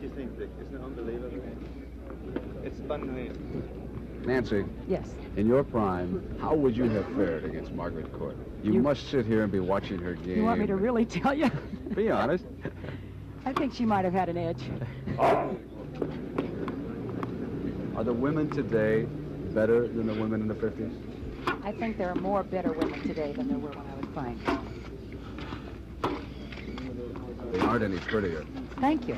do you think, Dick? Isn't it unbelievable? It's fun. Nancy. Yes. In your prime, how would you have fared against Margaret Court? You must sit here and be watching her game. You want me to really tell you? Be honest. I think she might have had an edge. Are the women today better than the women in the 50s? I think there are more better women today than there were when I was playing. They aren't any prettier. Thank you.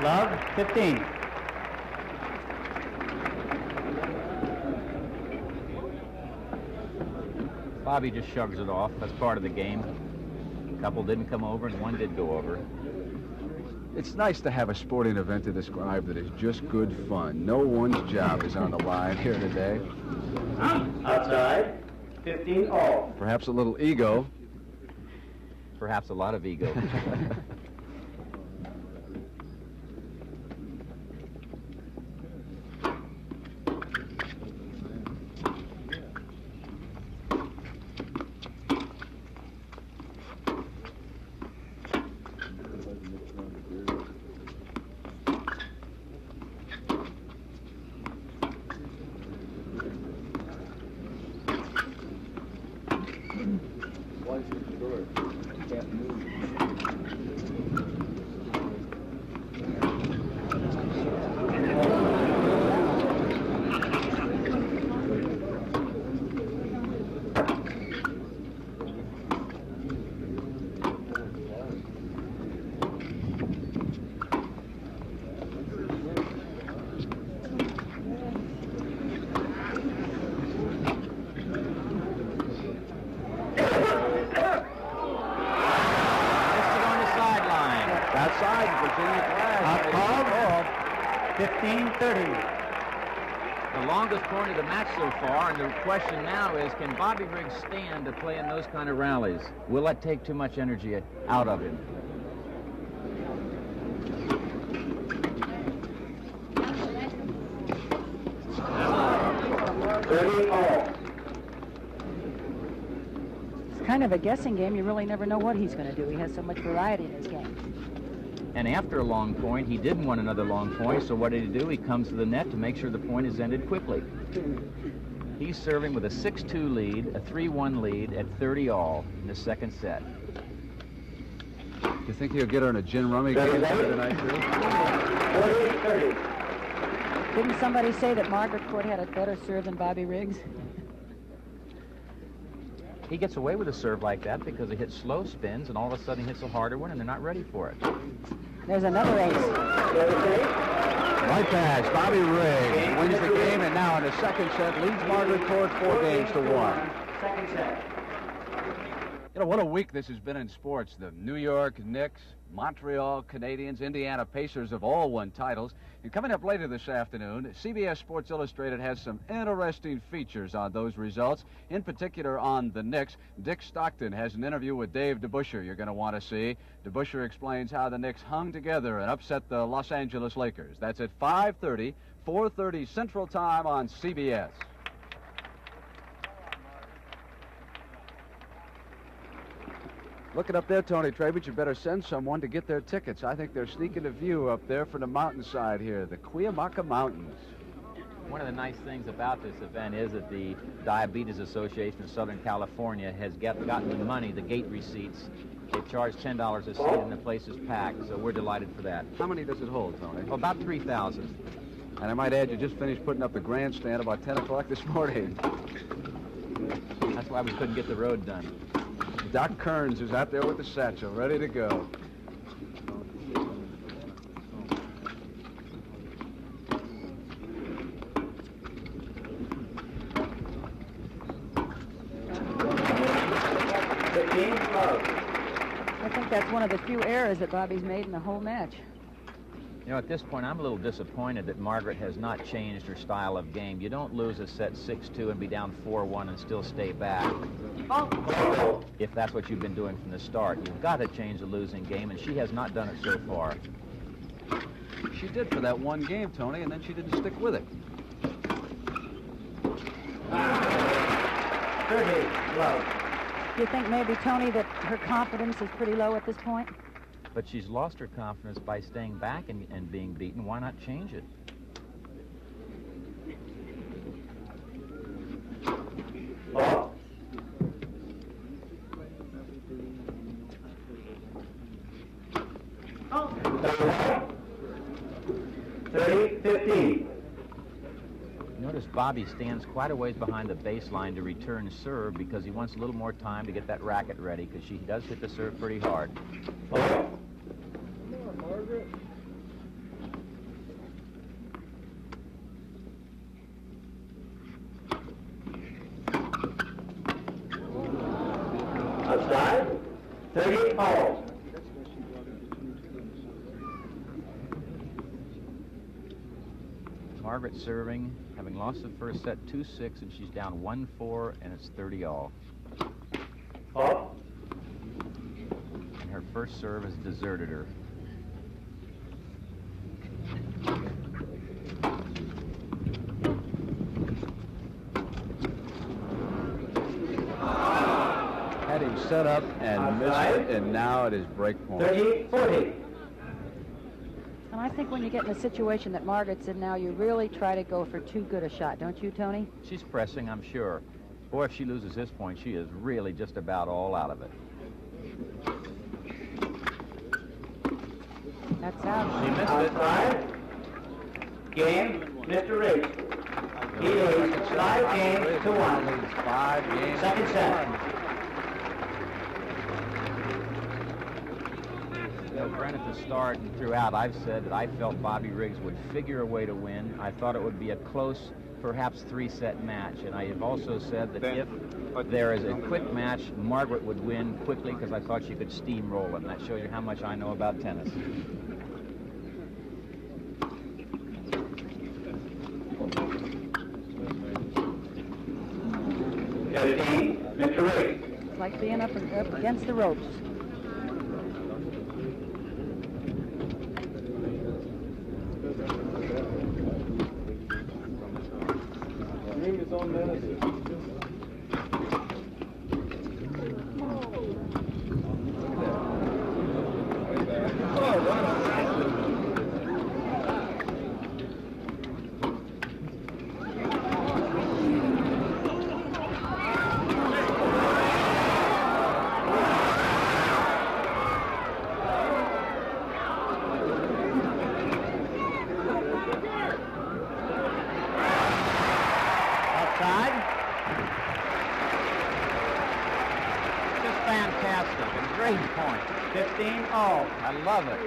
Love, 15. Bobby just shrugs it off. That's part of the game. A couple didn't come over and one did go over. It's nice to have a sporting event to describe that is just good fun. No one's job is on the line here today. Outside, 15 all. Perhaps a little ego. Perhaps a lot of ego. The longest point of the match so far, and the question now is, can Bobby Riggs stand to play in those kind of rallies? Will that take too much energy out of him? It's kind of a guessing game. You really never know what he's going to do. He has so much variety in his game. And after a long point, he didn't want another long point, so what did he do? He comes to the net to make sure the point is ended quickly. He's serving with a 6-2 lead, a 3-1 lead at 30 all in the second set. Do you think he'll get her in a gin rummy game tonight, too? 30. Didn't somebody say that Margaret Court had a better serve than Bobby Riggs? He gets away with a serve like that because he hits slow spins, and all of a sudden he hits a harder one, and they're not ready for it. There's another ace. Right pass, Bobby Riggs wins the game, and now in the second set leads Margaret Court 4-1. Second set. You know, what a week this has been in sports. The New York Knicks, Montreal Canadiens, Indiana Pacers have all won titles. And coming up later this afternoon, CBS Sports Illustrated has some interesting features on those results. In particular on the Knicks, Dick Stockton has an interview with Dave DeBusschere you're going to want to see. DeBusschere explains how the Knicks hung together and upset the Los Angeles Lakers. That's at 5:30, 4:30 Central Time on CBS. Looking up there, Tony Trabert, you better send someone to get their tickets. I think they're sneaking a view up there from the mountainside here, the Cuyamaca Mountains. One of the nice things about this event is that the Diabetes Association of Southern California has gotten the money, the gate receipts. They charge $10 a seat and the place is packed, so we're delighted for that. How many does it hold, Tony? Well, about 3,000. And I might add, you just finished putting up the grandstand about 10 o'clock this morning. That's why we couldn't get the road done. Doc Kearns is out there with the satchel, ready to go. I think that's one of the few errors that Bobby's made in the whole match. You know, at this point, I'm a little disappointed that Margaret has not changed her style of game. You don't lose a set 6-2 and be down 4-1 and still stay back. If that's what you've been doing from the start. You've got to change the losing game, and she has not done it so far. She did for that one game, Tony, and then she didn't stick with it. 30, love. Do you think maybe, Tony, that her confidence is pretty low at this point? But she's lost her confidence by staying back and being beaten. Why not change it? Off. 30-15. Notice Bobby stands quite a ways behind the baseline to return serve because he wants a little more time to get that racket ready because she does hit the serve pretty hard. Off. Margaret. Outside. 30 all. Margaret serving, having lost the first set 2-6, and she's down 1-4, and it's 30 all. Off. And her first serve has deserted her. Had him set up and missed it, and now it is break point. 30-40. And I think when you get in a situation that Margaret's in now, you really try to go for too good a shot, don't you, Tony? She's pressing, I'm sure. Boy, if she loses this point, she is really just about all out of it. That's out. She missed it. Outside. Game, Mr. Riggs. He leads 5 games to 1. 5 games. Second set. You know, Brent, at the start and throughout, I've said that I felt Bobby Riggs would figure a way to win. I thought it would be a close, perhaps 3-set match. And I have also said that if there is a quick match, Margaret would win quickly because I thought she could steamroll it. And that shows you how much I know about tennis. Mr. Riggs. It's like being up against the ropes. Bring his own medicine. Fantastic. A great point. 15 all. I love it.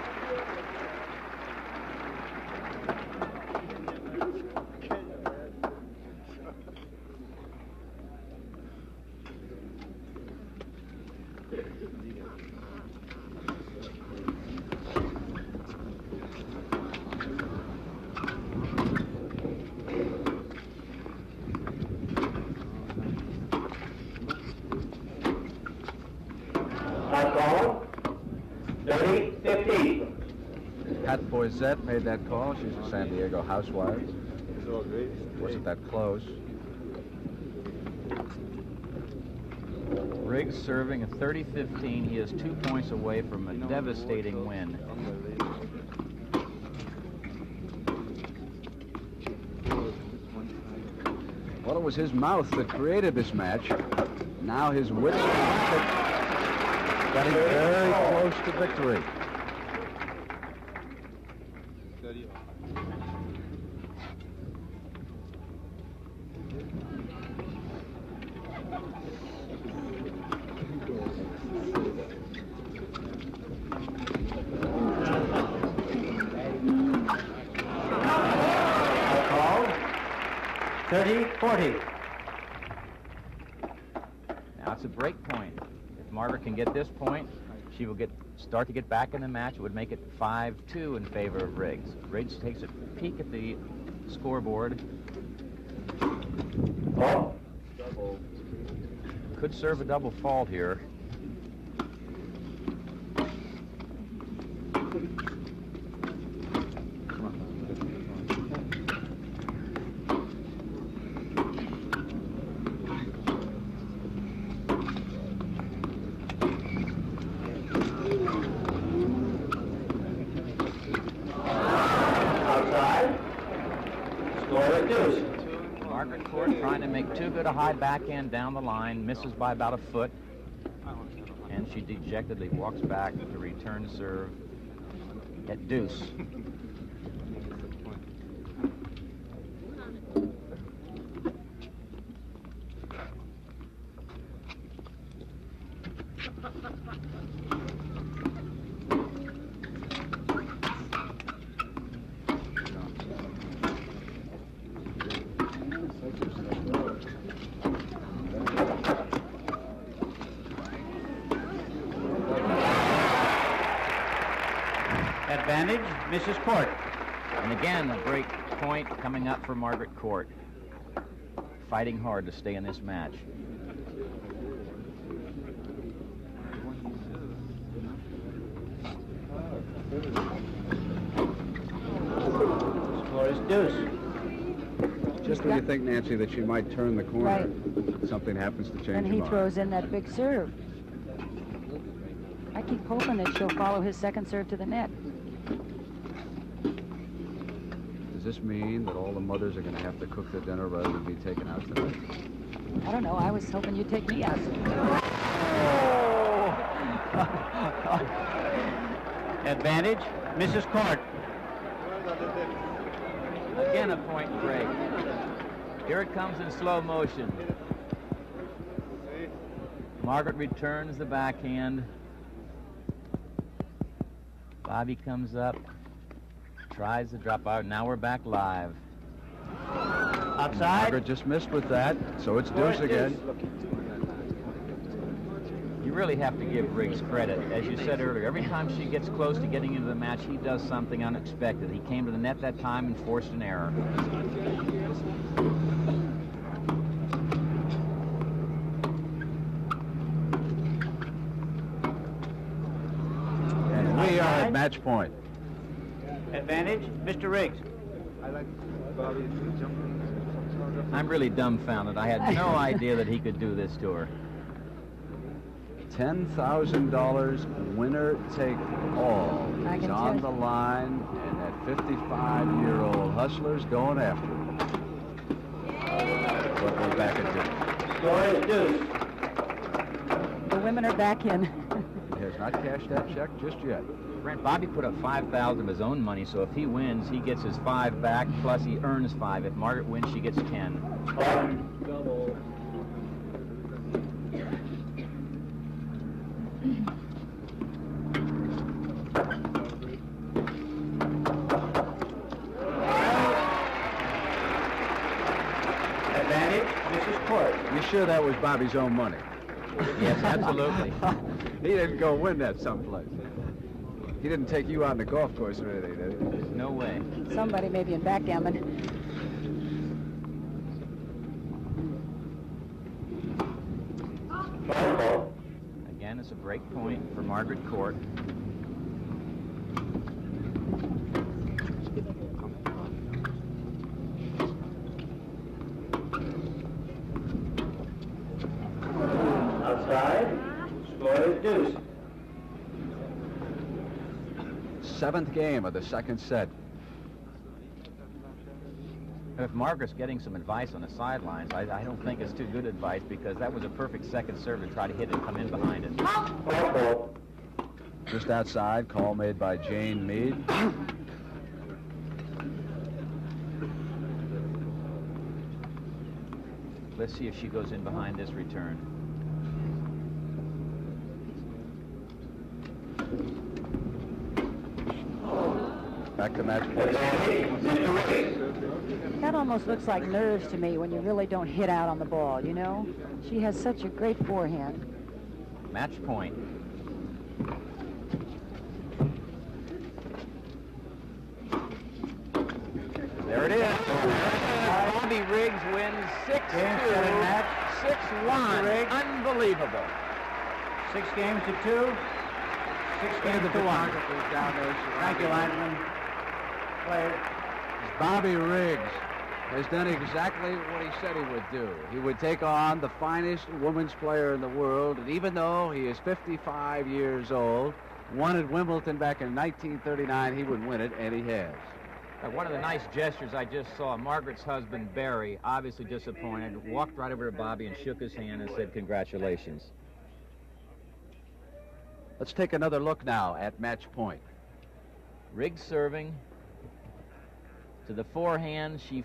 Call. 30-15. Pat Boisette made that call. She's a San Diego housewife. It's all great. Wasn't that close? Riggs serving at 30-15. He is 2 points away from a devastating win. Well, it was his mouth that created this match. Now his wits getting very close to victory. Call. 30-40. Now it's a break point. If Margaret can get this point, she will start to get back in the match. It would make it 5-2 in favor of Riggs. Riggs takes a peek at the scoreboard. Ball. Could serve a double fault here. is deuce. Margaret Court trying to make too good a high backhand down the line, misses by about a foot, and she dejectedly walks back to return serve at deuce. Advantage, Mrs. Court. And again, a break point coming up for Margaret Court. Fighting hard to stay in this match. Score is deuce. Just when you think, Nancy, that she might turn the corner, something happens to change And he her mind. throws in that big serve. I keep hoping that she'll follow his second serve to the net. Does this mean that all the mothers are going to have to cook their dinner rather than be taken out tonight? I don't know. I was hoping you'd take me out. Advantage, Mrs. Court. Again, a point break. Here it comes in slow motion. Margaret returns the backhand. Bobby comes up, tries to drop out. Now we're back live. Outside. Margaret just missed with that, so it's deuce again. You really have to give Riggs credit. As you said earlier, every time she gets close to getting into the match, he does something unexpected. He came to the net that time and forced an error. And we are at match point. Advantage, Mr. Riggs. I like Bobby jumping. I'm really dumbfounded. I had no idea that he could do this to her. $10,000 winner take all I is can on tell the line, and that 55-year-old hustler's going after him. But we're back at deuce. Score is deuce. The women are back in. He has not cashed that check just yet. Brent, Bobby put up $5,000 of his own money, so if he wins, he gets his 5 back, plus he earns 5. If Margaret wins, she gets 10. Double. Advantage, Mrs. Court. You sure that was Bobby's own money? Yes, absolutely. He didn't go win that someplace. He didn't take you out on the golf course or anything, did he? No way. Somebody maybe in backgammon. Again, it's a break point for Margaret Court. Outside. Score is deuce. 7th game of the second set. If Margaret's getting some advice on the sidelines, I don't think it's too good advice, because that was a perfect second serve to try to hit and come in behind it. Just outside, call made by Jane Meade. Let's see if she goes in behind this return. Back to match point. That almost looks like nerves to me when you really don't hit out on the ball, you know? She has such a great forehand. Match point. There it is. Bobby Riggs wins 6-2, 6-1. Unbelievable. 6 games to 2. 6 games to 1. Thank you, linesman. Players. Bobby Riggs has done exactly what he said he would do. He would take on the finest women's player in the world, and even though he is 55 years old, won at Wimbledon back in 1939, he would win it, and he has. One of the nice gestures I just saw, Margaret's husband, Barry, obviously disappointed, walked right over to Bobby and shook his hand and said, congratulations. Let's take another look now at match point. Riggs serving to the forehand. She